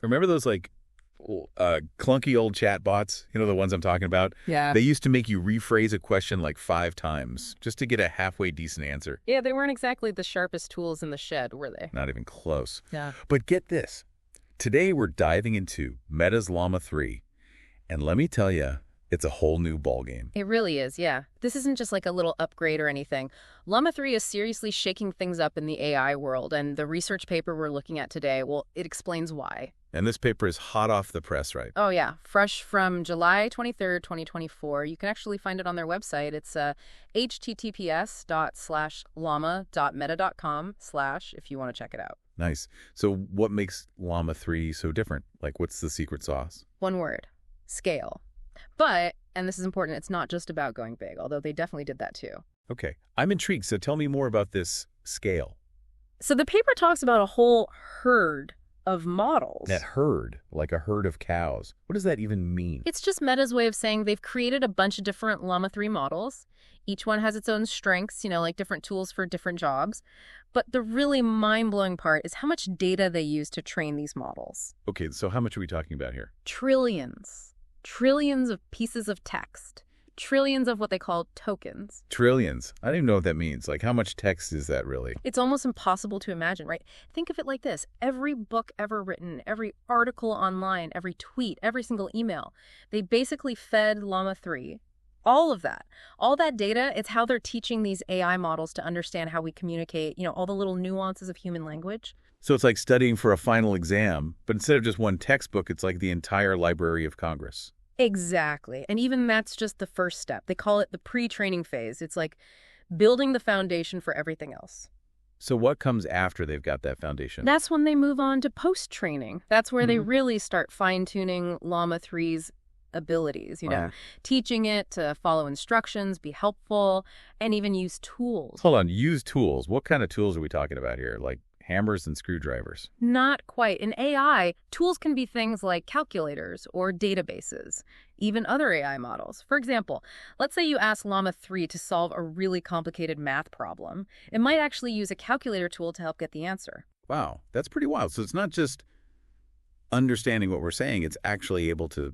Remember those like clunky old chatbots? You know, the ones I'm talking about? Yeah. They used to make you rephrase a question like 5 times just to get a halfway decent answer. Yeah, they weren't exactly the sharpest tools in the shed, were they? Not even close. Yeah. But get this. Today we're diving into Meta's Llama 3. And let me tell you, it's a whole new ballgame. It really is, yeah. This isn't just like a little upgrade or anything. Llama 3 is seriously shaking things up in the AI world, and the research paper we're looking at today, well, it explains why. And this paper is hot off the press, right? Oh, yeah. Fresh from July 23rd, 2024. You can actually find it on their website. It's https://llama.meta.com/ if you want to check it out. Nice. So what makes Llama 3 so different? Like, what's the secret sauce? One word: scale. But, and this is important, it's not just about going big, although they definitely did that too. Okay. I'm intrigued. So tell me more about this scale. So the paper talks about a whole herd of models. That herd, like a herd of cows. What does that even mean? It's just Meta's way of saying they've created a bunch of different Llama 3 models. Each one has its own strengths, like different tools for different jobs. But the really mind-blowing part is how much data they use to train these models. Okay, so how much are we talking about here? Trillions. Trillions of pieces of text. Trillions of what they call tokens. Trillions. I don't even know what that means. Like, how much text is that really? It's almost impossible to imagine, right? Think of it like this. Every book ever written, every article online, every tweet, every single email, they basically fed Llama 3. All of that. All that data, it's how they're teaching these AI models to understand how we communicate, all the little nuances of human language. So it's like studying for a final exam, but instead of just one textbook, it's like the entire Library of Congress. Exactly. And even that's just the first step. They call it the pre-training phase. It's like building the foundation for everything else. So what comes after they've got that foundation? That's when they move on to post-training. That's where they really start fine-tuning Llama 3's abilities, teaching it to follow instructions, be helpful, and even use tools. Hold on, use tools. What kind of tools are we talking about here? Like hammers and screwdrivers? Not quite. In AI, tools can be things like calculators or databases, even other AI models. For example, let's say you ask Llama 3 to solve a really complicated math problem. It might actually use a calculator tool to help get the answer. Wow, that's pretty wild. So it's not just understanding what we're saying, it's actually able to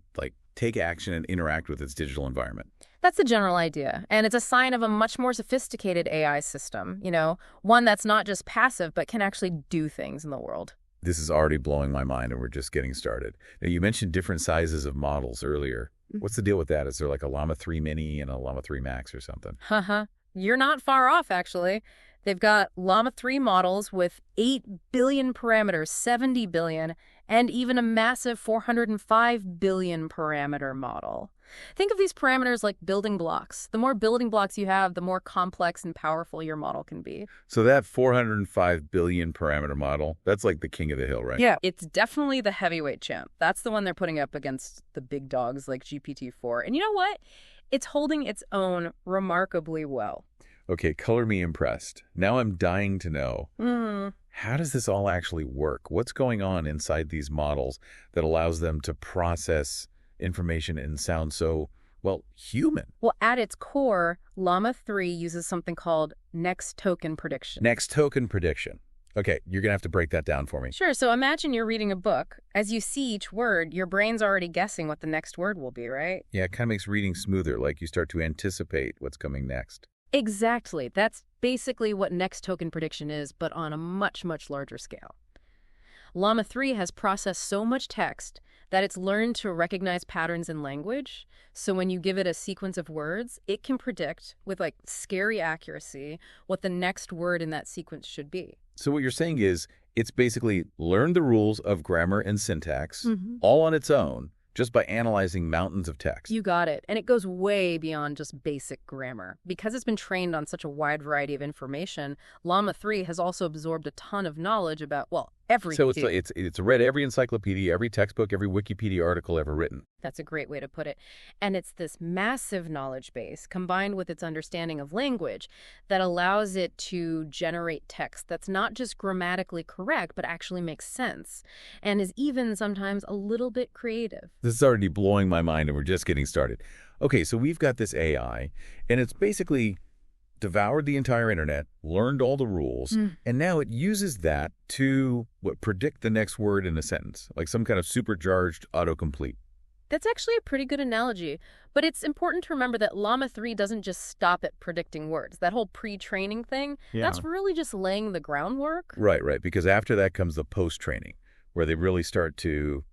take action and interact with its digital environment. That's the general idea, and it's a sign of a much more sophisticated AI system, one that's not just passive, but can actually do things in the world. This is already blowing my mind, and we're just getting started. Now, you mentioned different sizes of models earlier. What's the deal with that? Is there like a Llama 3 Mini and a Llama 3 Max or something? You're not far off, actually. They've got Llama 3 models with 8 billion parameters, 70 billion, and even a massive 405 billion parameter model. Think of these parameters like building blocks. The more building blocks you have, the more complex and powerful your model can be. So that 405 billion parameter model, that's like the king of the hill, right? Yeah, it's definitely the heavyweight champ. That's the one they're putting up against the big dogs like GPT-4. And you know what? It's holding its own remarkably well. Okay, color me impressed. Now I'm dying to know. How does this all actually work? What's going on inside these models that allows them to process information and sound so, human? Well, at its core, Llama 3 uses something called next token prediction. Next token prediction. Okay, you're going to have to break that down for me. Sure, so imagine you're reading a book. As you see each word, your brain's already guessing what the next word will be, right? Yeah, it kind of makes reading smoother, like you start to anticipate what's coming next. Exactly. That's basically what next token prediction is, but on a much, much larger scale. Llama 3 has processed so much text that it's learned to recognize patterns in language. So when you give it a sequence of words, it can predict with scary accuracy what the next word in that sequence should be. So what you're saying is it's basically learned the rules of grammar and syntax all on its own, just by analyzing mountains of text. You got it. And it goes way beyond just basic grammar. Because it's been trained on such a wide variety of information, Llama 3 has also absorbed a ton of knowledge about, everything. So it's read every encyclopedia, every textbook, every Wikipedia article ever written. That's a great way to put it. And it's this massive knowledge base combined with its understanding of language that allows it to generate text that's not just grammatically correct, but actually makes sense and is even sometimes a little bit creative. This is already blowing my mind, and we're just getting started. Okay, so we've got this AI, and it's basically devoured the entire internet, learned all the rules, and now it uses that to, predict the next word in a sentence, like some kind of supercharged autocomplete. That's actually a pretty good analogy, but it's important to remember that Llama 3 doesn't just stop at predicting words. That whole pre-training thing, that's really just laying the groundwork. Right, because after that comes the post-training, where they really start to,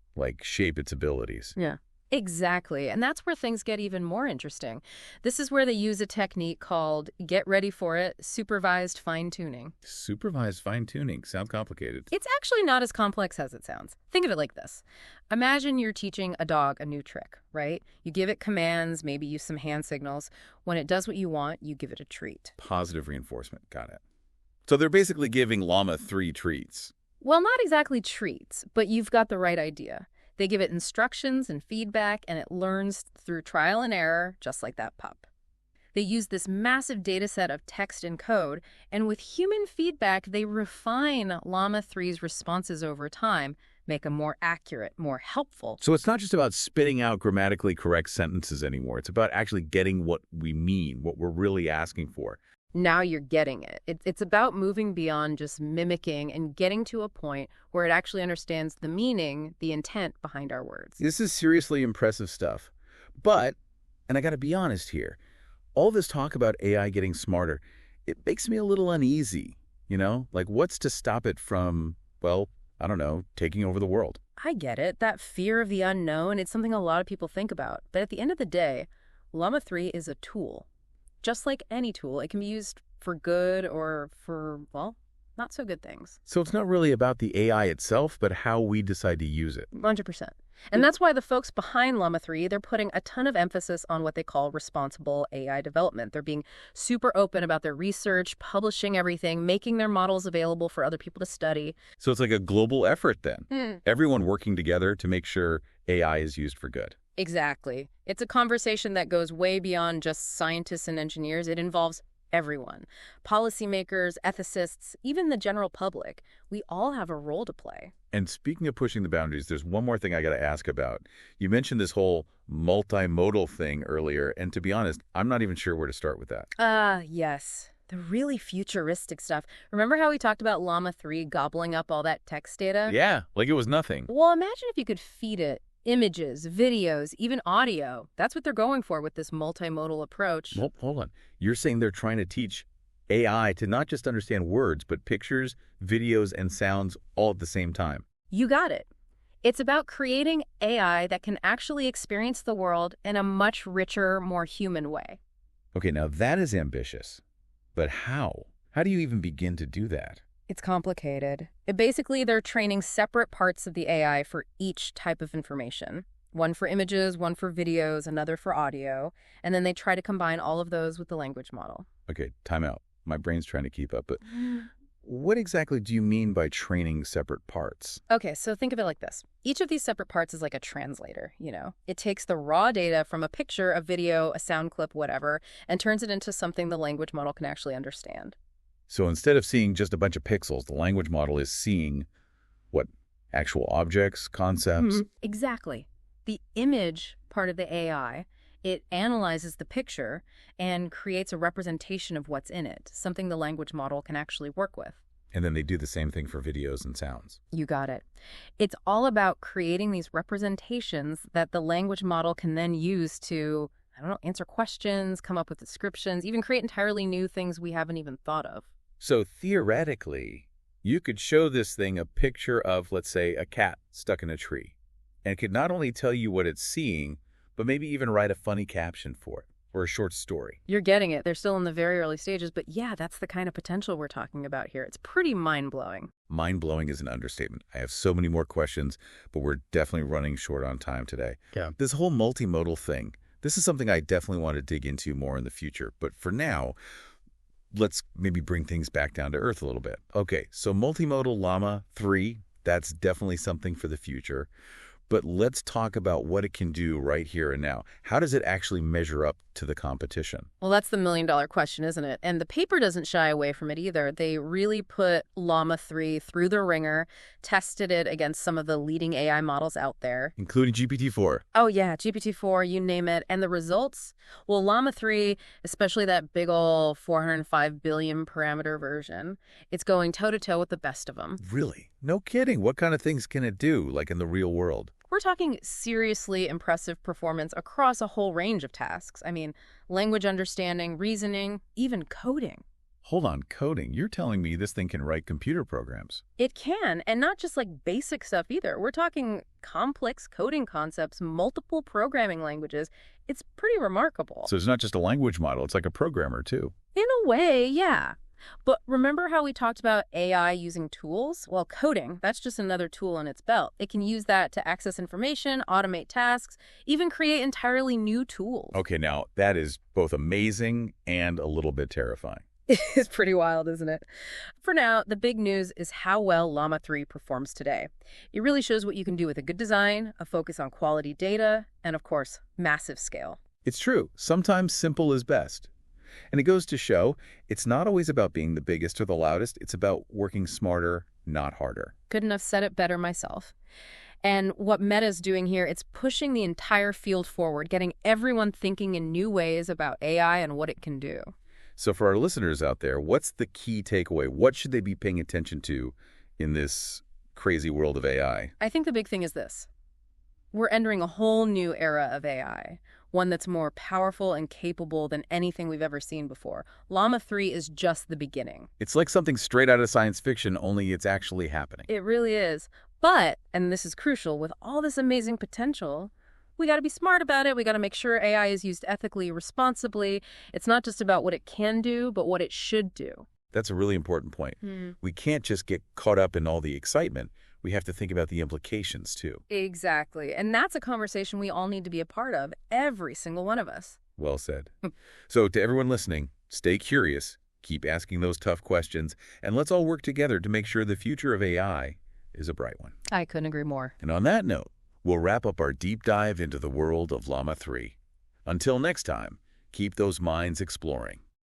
shape its abilities. Yeah. Exactly, and that's where things get even more interesting. This is where they use a technique called, get ready for it, supervised fine-tuning. Supervised fine-tuning. Sounds complicated. It's actually not as complex as it sounds. Think of it like this. Imagine you're teaching a dog a new trick, right? You give it commands, maybe use some hand signals. When it does what you want, you give it a treat. Positive reinforcement. Got it. So they're basically giving Llama 3 treats. Well, not exactly treats, but you've got the right idea. They give it instructions and feedback, and it learns through trial and error, just like that pup. They use this massive data set of text and code, and with human feedback, they refine Llama 3's responses over time, make them more accurate, more helpful. So it's not just about spitting out grammatically correct sentences anymore. It's about actually getting what we mean, what we're really asking for. Now you're getting it. It's about moving beyond just mimicking and getting to a point where it actually understands the meaning, the intent behind our words. This is seriously impressive stuff. But, and I got to be honest here, all this talk about AI getting smarter, it makes me a little uneasy, what's to stop it from, I don't know, taking over the world? I get it. That fear of the unknown, it's something a lot of people think about. But at the end of the day, Llama 3 is a tool. Just like any tool, it can be used for good or for, not so good things. So it's not really about the AI itself, but how we decide to use it. 100%. And that's why the folks behind Llama 3, they're putting a ton of emphasis on what they call responsible AI development. They're being super open about their research, publishing everything, making their models available for other people to study. So it's like a global effort then. Everyone working together to make sure AI is used for good. Exactly. It's a conversation that goes way beyond just scientists and engineers. It involves everyone. Policymakers, ethicists, even the general public. We all have a role to play. And speaking of pushing the boundaries, there's one more thing I got to ask about. You mentioned this whole multimodal thing earlier, and to be honest, I'm not even sure where to start with that. Yes. The really futuristic stuff. Remember how we talked about Llama 3 gobbling up all that text data? Yeah, like it was nothing. Well, imagine if you could feed it images, videos, even audio. That's what they're going for with this multimodal approach. Well, hold on. You're saying they're trying to teach AI to not just understand words, but pictures, videos, and sounds all at the same time. You got it. It's about creating AI that can actually experience the world in a much richer, more human way. Okay, now that is ambitious. But how? How do you even begin to do that? It's complicated. Basically, they're training separate parts of the AI for each type of information. One for images, one for videos, another for audio. And then they try to combine all of those with the language model. Okay, time out. My brain's trying to keep up, but what exactly do you mean by training separate parts? Okay, so think of it like this. Each of these separate parts is like a translator, It takes the raw data from a picture, a video, a sound clip, whatever, and turns it into something the language model can actually understand. So instead of seeing just a bunch of pixels, the language model is seeing, actual objects, concepts? Exactly. The image part of the AI, it analyzes the picture and creates a representation of what's in it, something the language model can actually work with. And then they do the same thing for videos and sounds. You got it. It's all about creating these representations that the language model can then use to, answer questions, come up with descriptions, even create entirely new things we haven't even thought of. So theoretically, you could show this thing a picture of, let's say, a cat stuck in a tree. And it could not only tell you what it's seeing, but maybe even write a funny caption for it, or a short story. You're getting it. They're still in the very early stages, but yeah, that's the kind of potential we're talking about here. It's pretty mind-blowing. Mind-blowing is an understatement. I have so many more questions, but we're definitely running short on time today. Yeah. This whole multimodal thing, this is something I definitely want to dig into more in the future. But for now, let's maybe bring things back down to earth a little bit. Okay, so multimodal Llama 3, that's definitely something for the future. But let's talk about what it can do right here and now. How does it actually measure up to the competition? Well, that's the million-dollar question, isn't it? And the paper doesn't shy away from it either. They really put Llama 3 through the ringer, tested it against some of the leading AI models out there. Including GPT-4. Oh, yeah, GPT-4, you name it. And the results? Well, Llama 3, especially that big ol' 405 billion parameter version, it's going toe-to-toe with the best of them. Really? No kidding. What kind of things can it do, like in the real world? We're talking seriously impressive performance across a whole range of tasks. I mean, language understanding, reasoning, even coding. Hold on, coding. You're telling me this thing can write computer programs? It can, and not just like basic stuff either. We're talking complex coding concepts, multiple programming languages. It's pretty remarkable. So it's not just a language model, it's like a programmer too. In a way, yeah. But remember how we talked about AI using tools? Well, coding, that's just another tool in its belt. It can use that to access information, automate tasks, even create entirely new tools. Okay, now that is both amazing and a little bit terrifying. It's pretty wild, isn't it? For now, the big news is how well Llama 3 performs today. It really shows what you can do with a good design, a focus on quality data, and of course, massive scale. It's true. Sometimes simple is best. And it goes to show, it's not always about being the biggest or the loudest. It's about working smarter, not harder. Couldn't have said it better myself. And what Meta's doing here, it's pushing the entire field forward, getting everyone thinking in new ways about AI and what it can do. So for our listeners out there, what's the key takeaway? What should they be paying attention to in this crazy world of AI? I think the big thing is this. We're entering a whole new era of AI, one that's more powerful and capable than anything we've ever seen before. Llama 3 is just the beginning. It's like something straight out of science fiction, only it's actually happening. It really is. But, and this is crucial, with all this amazing potential, we got to be smart about it. We got to make sure AI is used ethically, responsibly. It's not just about what it can do, but what it should do. That's a really important point. We can't just get caught up in all the excitement. We have to think about the implications, too. Exactly. And that's a conversation we all need to be a part of, every single one of us. Well said. So to everyone listening, stay curious, keep asking those tough questions, and let's all work together to make sure the future of AI is a bright one. I couldn't agree more. And on that note, we'll wrap up our deep dive into the world of Llama 3. Until next time, keep those minds exploring.